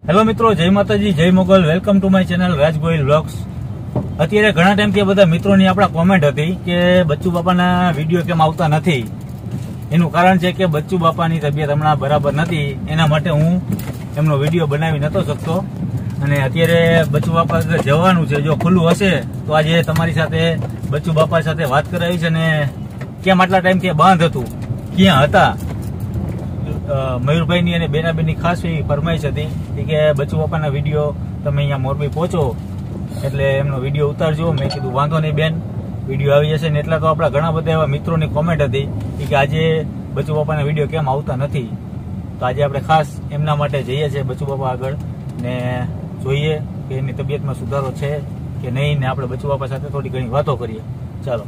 Hello મિત્રો, જય માતાજી, જય Mogal. Welcome to my channel Raj Gohil vlogs. અત્યારે ઘણા ટાઈમથી બધા મિત્રોની આપણા કોમેન્ટ હતી કે બચ્ચુ બાપાના વિડીયો કેમ આવતા નથી. એનું કારણ છે કે બચ્ચુ બાપાની તબિયત હમણાં બરાબર નથી, એના માટે હું એમનો વિડીયો બનાવી નતો શકતો. અને અત્યારે બચ્ચુ બાપા જવાનું છે, જો ખુલ્લું હશે તો આજે તમારી સાથે બચ્ચુ બાપા સાથે વાત કરાવી છે. અને કેમ આટલા ટાઈમથી બંધ હતું, ક્યાં હતા. મયુરભાઈની અને બેનાબેનની ખાસ એવી ફરમાઈશ હતી કે બચ્ચુ બાપાના વિડીયો તમે અહીંયા મોરબી પહોંચો એટલે એમનો વિડીયો ઉતારજો. મેં કીધું વાંધો નહીં બેન, વિડીયો આવી જશે ને. એટલા તો આપણા ઘણા બધા એવા મિત્રોની કોમેન્ટ હતી કે આજે બચ્ચુ બાપાના વિડીયો કેમ આવતા નથી. તો આજે આપણે ખાસ એમના માટે જઈએ છીએ બચ્ચુ બાપા આગળ ને જોઈએ કે એની તબિયતમાં સુધારો છે કે નહીં, ને આપણે બચ્ચુ બાપા સાથે થોડી ઘણી વાતો કરીએ. ચાલો.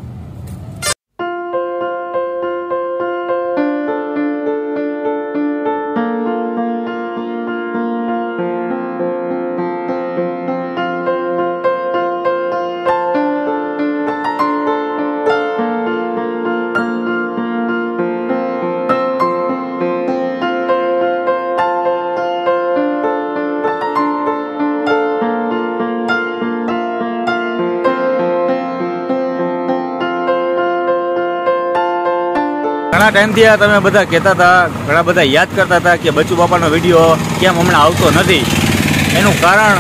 ઘણા ટાઈમથી તમે બધા કહેતા હતા, ઘણા બધા યાદ કરતા હતા કે બચ્ચુ બાપાનો વિડીયો કેમ હમણાં આવતો નથી. એનું કારણ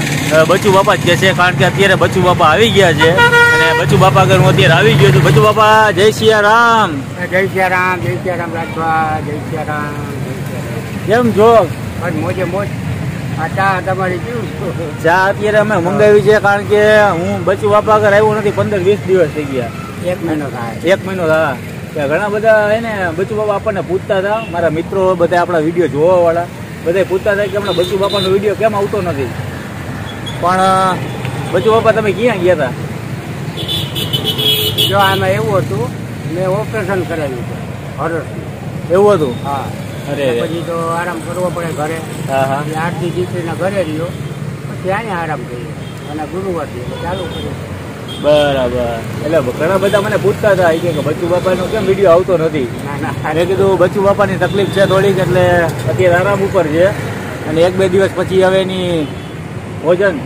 બચ્ચુ બાપા જ કહે છે, કારણ કે અત્યારે બચ્ચુ બાપા આવી ગયા છે અને બચ્ચુ બાપા આગળ હું અત્યારે આવી ગયો છું. બચ્ચુ બાપા જય સિયારામ. જય સિયારામ, જય સિયારામ રાજભા, જય સિયારામ. કેમ છો? મોજે મોજ. આ ચા તમારી કેવું? ચા અત્યારે અમે મંગાવી છે, કારણ કે હું બચ્ચુ બાપા આગળ આવ્યો નથી, 15-20 દિવસ થઈ ગયા. 1 મહિનો થાય. 1 મહિનો થયા. ઘણા બધા એને બચ્ચુ બાપા આપણને પૂછતા હતા, મારા મિત્રો બધા આપણા વિડીયો જોવા વાળા બધા પૂછતા હતા કે હમણાં બચ્ચુ બાપાનો વિડીયો કેમ આવતો નથી. પણ બચ્ચુ બાપા તમે ક્યાં ગયા હતા? જો આમાં એવું હતું, મેં ઓપરેશન કરાવ્યું છે હરસનું. એવું હતું? હા. અરે પછી તો આરામ કરવો પડે ઘરે. હા હા. 8 દી દીકરીના ઘરે રહ્યો, પછી અહીંયા આરામ કર્યો અને ગુરુવારથી ચાલુ કર્યું. બરાબર. એટલે ઘણા બધા મને પૂછતા હતા કે બચ્ચુ બાપાનો કેમ વિડીયો આવતો નથી. મેં કીધું બચ્ચુ બાપાની તકલીફ છે થોડીક, એટલે અત્યારે આરામ ઉપર છે અને 1-2 દિવસ પછી હવે એની ભોજન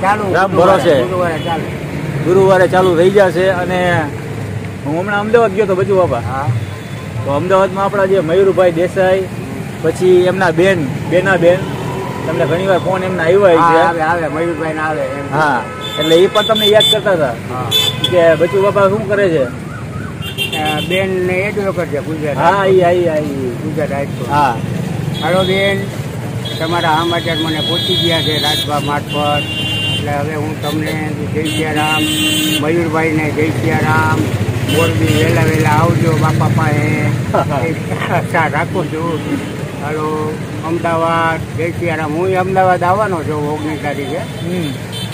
ચાલુ રામ ભરોસે ગુરુવારે ચાલુ થઈ જશે. અને હું હમણાં અમદાવાદ ગયો તો બચ્ચુ બાપા. હા. તો અમદાવાદમાં આપણા જે મયુરભાઈ દેસાઈ, પછી એમના બેનાબેન, તમને ઘણી વાર ફોન એમના આવ્યા છે. આવે મયુરભાઈ ના આવે. હા, એટલે એ પણ તમને યાદ કરતા હતા કે બચ્ચુ બાપા શું કરે છે. બેન ને એડવોકેટ છે ગુજરાત. હા, આઈ ગુજરાત. હા. હાલો બેન, તમારા સમાચાર મને પહોંચી ગયા છે રાજભા મારફત. એટલે હવે હું તમને જય સિયારામ, મયુરભાઈને જય સિયારામ. મોરબી વહેલા આવજો બાપા પાસે રાખું છું. હાલો અમદાવાદ, જય સિયારામ. હું અમદાવાદ આવવાનો છું 19 તારીખે.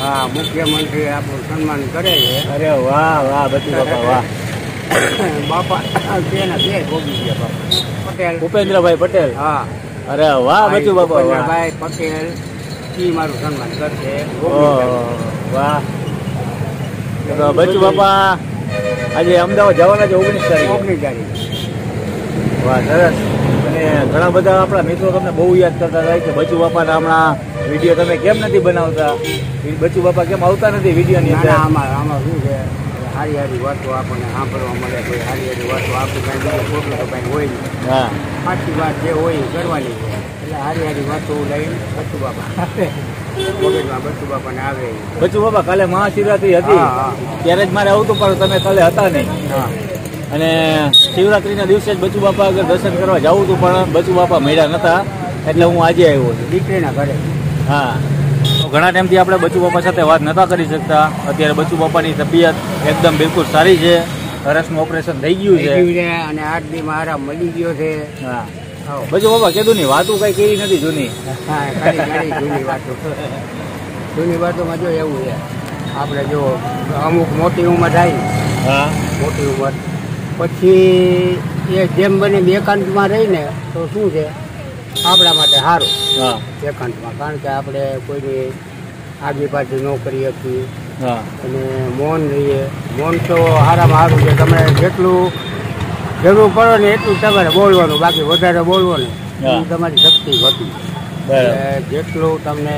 હા, મુખ્યમંત્રી આપણું સન્માન કરે છે. અરે વાહ વાહ બચ્ચુ બાપા વાહ. બાપા તેના બે ભોગી ગયા બાપા. પટેલ, ભૂપેન્દ્રભાઈ પટેલ. હા. અરે વાહ બચ્ચુ બાપા વાહ. ભાઈ પટેલ ઈ મારું સન્માન કરશે. વાહ. તો બચ્ચુ બાપા આજે અમદાવાદ જવાના છે 19 તારીખે. વાહ, સરસ. અને ઘણા બધા આપણા મિત્રો તમને બહુ યાદ કરતા હતા કે બચ્ચુ બાપાના હમણાં વિડીયો તમે કેમ નથી બનાવતા, બચ્ચુ બાપા કેમ આવતા નથી વિડીયોની અંદર. આમાં શું છે, સારી સારી વાતો આપણને સાંભળવા મળે. કોઈ સારી સારી વાતો આપણું કાંઈ ખોટું તો કાંઈ હોય નહીં. હા, સાચી વાત જે હોય એ કરવાની છે. એટલે સારી સારી વાતો લઈને બચ્ચુ બાપા મગજમાં બચ્ચુ બાપાને આવે. બચ્ચુ બાપા કાલે મહાશિવરાત્રી હતી ત્યારે જ મારે આવતું, પણ તમે કાલે હતા નહીં. હા. અને શિવરાત્રીના દિવસે જ બચ્ચુ બાપા આગળ દર્શન કરવા જવું હતું, પણ બચ્ચુ બાપા મળ્યા નતા, એટલે હું આજે આવ્યો છું દીકરીના ઘરે. હા. તો ઘણા ટાઈમથી આપણે બચ્ચુ બાપા સાથે વાત નતા કરી શકતા. અત્યારે બચ્ચુ બાપાની તબિયત એકદમ બિલકુલ સારી છે. હરસનું ઓપરેશન થઈ ગયું છે અને 8 દીમાં આરામ મળી ગયો છે. હા. બચ્ચુ બાપા કીધું નહીં, વાતું કઈ કેવી નથી જૂની. હા, જૂની વાતો. જૂની વાતોમાં જો એવું છે, આપણે જો અમુક મોટી ઉંમર થાય. હા, મોટી ઉંમર પછી એ જેમ બને એકાંતમાં રહીને તો શું છે આપણા માટે સારું. હા, એકાંતમાં, કારણ કે આપણે કોઈની આગી પાછી ન કરી શકીએ. હા. અને મૌન રહીએ. મૌન તો સારામાં સારું છે. તમે જેટલું જરૂર પડે ને એટલું તમારે બોલવાનું, બાકી વધારે બોલવો ને તમારી શક્તિ ઘટી. એટલે જેટલું તમને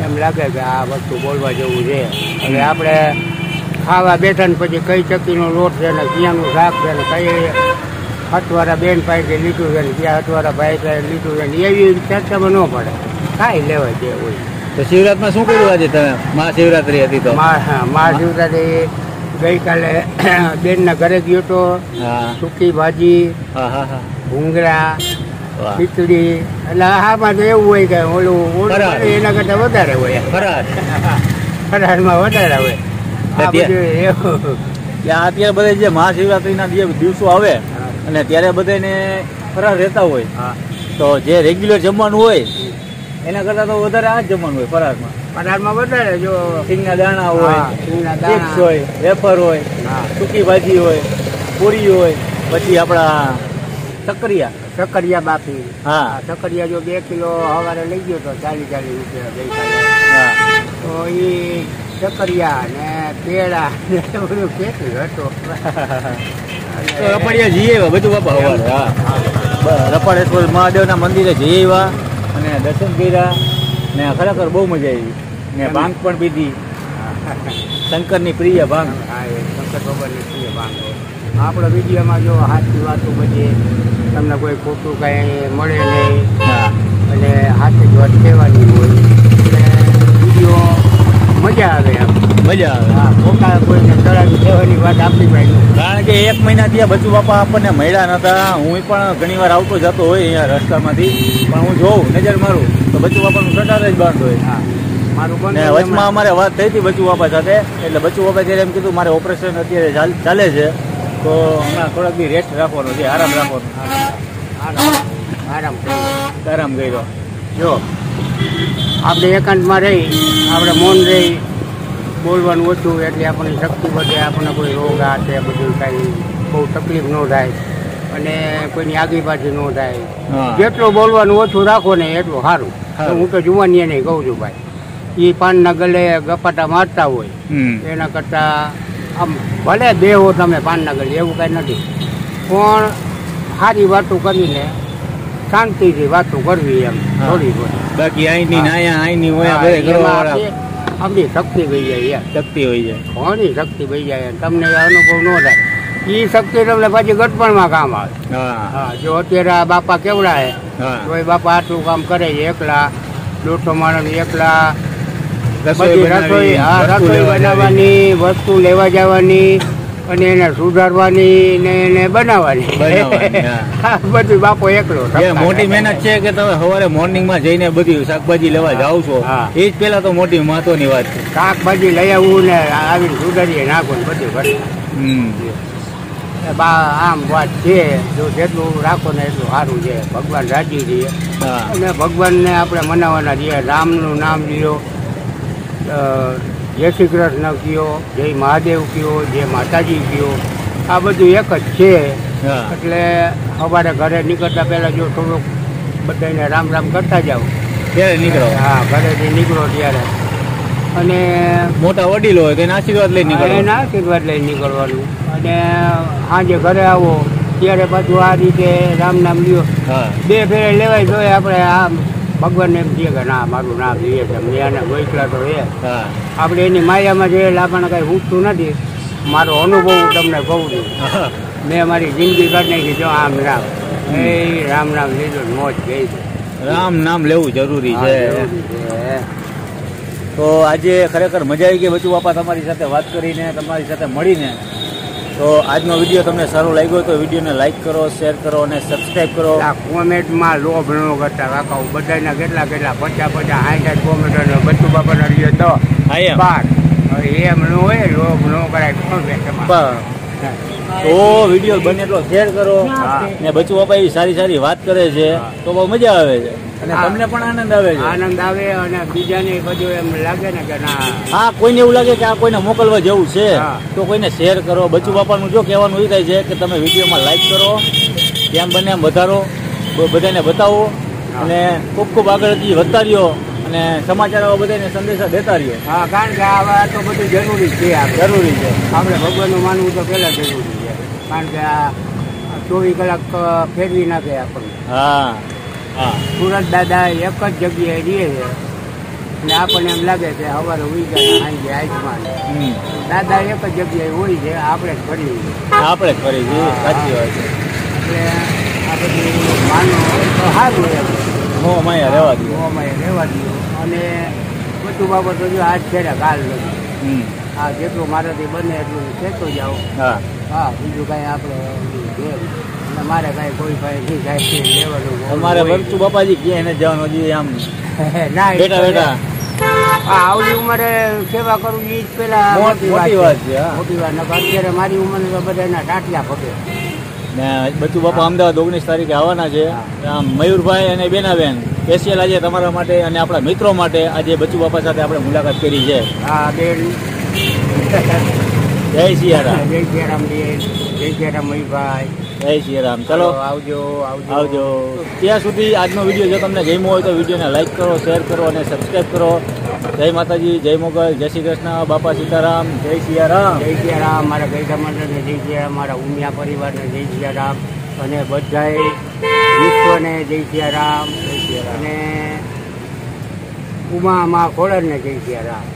એમ લાગે કે આ વસ્તુ બોલવા જેવું છે. હવે આપણે ખાવા બેઠા ને પછી કઈ ચક્કીનો લોટ છે ને ક્યાંનું શાક છે ને કઈ હથવાળા બેન પાસે લીધું છે ને ક્યાં હથવાળા ભાઈ પાસે લીધું છે ને એવી ચર્ચામાં ન પડે. ખાઈ લેવાય જે હોય. તો શિવરાતમાં શું કર્યું આજે તમે? મહાશિવરાત્રી હતી તો મહાશિવરાત્રી ગઈકાલે બેનના ઘરે ગયો તો. સૂકી ભાજી, ભૂંગળા, ખીચડી. એટલે આમાં તો એવું હોય કે ઓલું એના કરતા વધારે હોય. ફરાળમાં વધારે હોય. અત્યારે બધા જે મહાશિવરાત્રીના જે દિવસો આવે અને ત્યારે બધાને ફરાળ રહેતા હોય, તો જે રેગ્યુલર જમવાનું હોય એના કરતા તો વધારે આ જ જમવાનું હોય. ફરાળમાં વધારે જો સિંગના દાણા હોય, ચિપ્સ હોય, વેફર હોય, સૂકી ભાજી હોય, પૂરી હોય, પછી આપણા સક્કરિયા બાફી. સક્કરિયા જો 2 કિલો સવારે લઈ ગયો તો 40 રૂપિયા ગઈકાલે. તો એ સક્કરિયા ને પેડા ને બધું કેટલું હતું. રપાડિયા જઈએ બધું બાપા સવારે રપાડેશ્વર મહાદેવના મંદિરે જઈ આવ્યા અને દર્શન કર્યા ને ખરેખર બહુ મજા આવી ને ભાંગ પણ પીધી. શંકરની પ્રિય ભાંગ. શંકર ભગવાનની પ્રિય ભાંગ. આપણા વિડીયોમાં જો સાચી વાતો બધી તમને કોઈ ખોટું કાંઈ મળે નહીં અને સાચી જ વાત કહેવાની હોય એટલે વિડીયો મજા આવે. મજા આવે. ખોટા કોઈને ચડાવી દેવાની વાત આપણી પાસે. કારણ કે 1 મહિના ત્યાં બચુ બાપા આપણને મળ્યા નતા. હું પણ ઘણી વાર આવતો જતો હોય અહીંયા રસ્તામાંથી, પણ હું જોઉં નજર મારું તો બચુ બાપાનું સટાર જ બાંધ હોય. મારું વચમાં અમારે વાત થઈ હતી બચુ બાપા સાથે. એટલે બચુ બાપા ત્યારે એમ કીધું મારે ઓપરેશન અત્યારે ચાલે છે તો હમણાં થોડાક દી રેસ્ટ રાખવાનો છે, આરામ રાખવાનો. આરામ કર્યો. જો આપણે એકાંતમાં રહી, આપણે મૌન રહી, બોલવાનું ઓછું એટલે આપણને શક્તિ વધે, આપણને કોઈ રોગ આ તે બધું કાંઈ બહુ તકલીફ ન થાય અને કોઈની આગી પાછી ન થાય. જેટલું બોલવાનું ઓછું રાખો ને એટલું સારું. હું તો જુવાની એને કહું છું ભાઈ, એ પાનના ગળે ગપાટા મારતા હોય એના કરતાં આમ ભલે બેહો તમે પાનના ગળે, એવું કાંઈ નથી, પણ સારી વાતો કરીને શાંતિથી વાતો કરવી એમ થોડી થોડી. બાકી આઈની આપણી શક્તિ વહી જાય. શક્તિ વહી જાય, ઘણી શક્તિ વહી જાય. તમને અનુભવ ન થાય એ શક્તિ તમને પછી ગટપણમાં કામ આવે. જો અત્યારે આ બાપા કેવડા હે તો એ બાપા આટલું કામ કરે છે એકલા, 150 માણસ એકલા. રસોઈ બનાવવાની, વસ્તુ લેવા જવાની અને એને સુધારવાની ને એને બનાવવાની, બધું બાપો એકલો. મોટી મહેનત છે કે તમે સવારે મોર્નિંગમાં જઈને બધી શાકભાજી લેવા જાઓ છો, એ જ પેલા તો મોટી મહત્વની વાત છે. શાકભાજી લઈ આવવું ને આવીને સુધારીએ નાખવું બધું કરે. આમ વાત છે, જો જેટલું રાખો ને એટલું સારું છે. ભગવાન રાજી રહીએ અને ભગવાનને આપણે મનાવવાના છીએ. રામનું નામ લ્યો, જય શ્રી કૃષ્ણ કયો, જય મહાદેવ કયો, જય માતાજી કયો, આ બધું એક જ છે. એટલે સવારે ઘરે નીકળતા પહેલા જો થોડુંક બધાને રામ રામ કરતા જાઓ ત્યારે નીકળો. ઘરેથી નીકળો ત્યારે. અને મોટા વડીલો હોય તેના આશીર્વાદ લઈ નીકળો, એના આશીર્વાદ લઈ નીકળવાનું. અને સાંજે ઘરે આવો ત્યારે પાછું આ રીતે રામ નામ લ્યો. 2 ફેરે લેવાય જોઈએ આપણે. આમ ભગવાનને એમ કહે કે ના મારું નામ લઈએ છે, મેં એને ગોઈકલા તો એ આપણે એની માયામાં જે આપણને કાંઈ ઉઠતું નથી. મારો અનુભવ હું તમને કહું છું. મેં મારી જિંદગી કરી નાખી. જો આમ રામ એ રામ નામ લીધું મોજ ગઈ છે. રામ નામ લેવું જરૂરી છે. તો આજે ખરેખર મજા આવી ગઈ બચુ બાપા તમારી સાથે વાત કરીને, તમારી સાથે મળીને. તો આજનો વિડીયો તમને સારો લાગ્યો તો વિડીયોને લાઈક કરો, શેર કરો અને સબસ્ક્રાઈબ કરો. કોમેન્ટમાં લોભ ન કરતા કાકા. બધાના કેટલા 50 60 કોમેન્ટ બચુ બાપાના રીએ તો એમ ન હોય, લોભ ન કરાય. તો વિડીયો બને એટલો શેર કરો ને બચુ બાપા એવી સારી વાત કરે છે તો બહુ મજા આવે છે અને તમને પણ આનંદ આવે છે. આનંદ આવે અને બીજાને બધું એમ લાગે ને કે ના, કોઈને એવું લાગે કે આ કોઈને મોકલવા જેવું છે તો કોઈને શેર કરો. બચુ બાપાનું જો કહેવાનું એ થાય છે કે તમે વિડીયોમાં લાઈક કરો, જેમ બને એમ વધારો, બધાને બતાવો અને ખૂબ આગળ વધતા રહ્યો અને સમાચાર આવા બધાને સંદેશા દેતા રહ્યો. કારણ કે આ તો બધું જરૂરી છે. જરૂરી છે. આપણે ભગવાનનું માનવું તો પહેલા જરૂરી છે. કારણ કે આ 24 કલાક ફેરવી નાખે આપણને. હા સુરત દાદા એક જ જગ્યાએ રહે છે એટલે આપણને એમ લાગે કે સવારે ઉઈ જાય સાંજે આઈસમાં દાદા એક જ જગ્યાએ હોય છે, આપણે જ ફરી આપણે જ ફરી છીએ. સાચી વાત છે. એટલે આ બધું માનો તો સારું એમ મોહ માયા રહેવા દો. મોમાં રહેવા દો. અને બધું બાબતો જો આજ છેડે કાલ નથી. હા જેટલું મારાથી બને એટલું કહેતો જાઓ. હા હા બીજું કાંઈ આપણે અને મારે કાંઈ કોઈ કાંઈ કાંઈ લેવાનું અમારે વરચુ બાપાજી ક્યાં એને જવાનું હજી આમ ના બેઠા બેઠા હા આવડી ઉંમરે સેવા કરું એ જ પેલા મોટી વાત છે. હા. મોટી વાત નકર અત્યારે મારી ઉંમરે તો બધા એના ટાટિયા પગે. ને બચ્ચુ બાપા અમદાવાદ 19 તારીખે આવવાના છે. આમ મયુરભાઈ અને બેનાબેન સ્પેશિયલ આજે તમારા માટે અને આપણા મિત્રો માટે આજે બચ્ચુ બાપા સાથે આપણે મુલાકાત કરી છે. હા બેન જય સિયારામ. જય સિયારામ બેન, જય સિયારામ મયુરભાઈ. જય સિયારામ. ચલો આવજો આવજો આવજો. ત્યાં સુધી આજનો વિડીયો જો તમને ગમ્યો હોય તો વિડીયોને લાઈક કરો, શેર કરો અને સબસ્ક્રાઈબ કરો. જય માતાજી, જય મોગલ, જય શ્રી કૃષ્ણ, બાપા સીતારામ, જય સિયારામ. જય સિયારામ. મારા ગૈડા મંડળને જય સિયારામ, મારા ઉમિયા પરિવારને જય સિયારામ અને બધાય વિશ્વને જય સિયારામ અને ઉમા મા ખોડલને જય સિયારામ.